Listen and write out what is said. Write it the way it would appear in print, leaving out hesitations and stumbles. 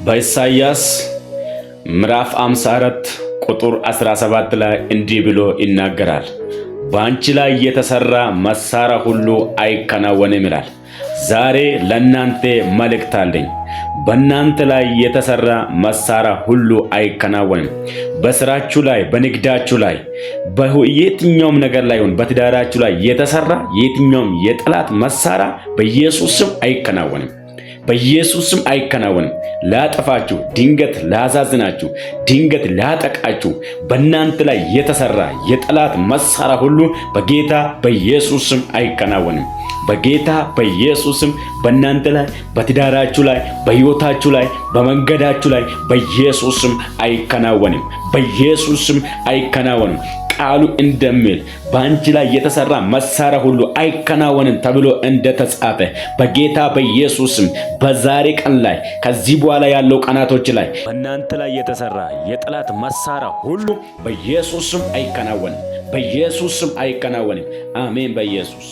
በኢሳይያስ ምዕራፍ 54 ቁጥር 17 ላይ እንዲህ ብሎ ይናገራል። በአንቺ ላይ የተሰራ መሳሪያ ሁሉ አይከናወንም ይላል። ዛሬ ለእናንተ መልእክት አለኝ። በእናንተ ላይ የተሰራ መሳሪያ ሁሉ አይከናወንም። በስራችሁ ላይ፣ በንግዳችሁ ላይ፣ በየትኛውም ነገር ላይ ሆን በትዳራችሁ ላይ የተሰራ የትኛውም የጠላት መሳሪያ በኢየሱስ ስም አይከናወንም። በኢየሱስ ስም አይከናወንም። ላጠፋችሁ፣ ድንገት ላሳዝናችሁ፣ ድንገት ላጠቃችሁ በእናንተ ላይ የተሰራ የጠላት መሳሪያ ሁሉ በጌታ በኢየሱስ ስም አይከናወንም። በጌታ በኢየሱስ ስም በእናንተ ላይ፣ በትዳራችሁ ላይ፣ በሕይወታችሁ ላይ፣ በመንገዳችሁ ላይ በኢየሱስ ስም አይከናወንም። በኢየሱስ ስም አይከናወንም። ቃሉ እንደሚል በአንቺ ላይ የተሰራ መሳሪያ ሁሉ አይከናወንም ተብሎ እንደተጻፈ በጌታ በኢየሱስ ስም በዛሬ ቀን ላይ ከዚህ በኋላ ያለው ቀናቶች ላይ በእናንተ ላይ የተሰራ የጠላት መሳሪያ ሁሉ በኢየሱስ ስም አይከናወንም። በኢየሱስ ስም አይከናወንም። አሜን። በኢየሱስ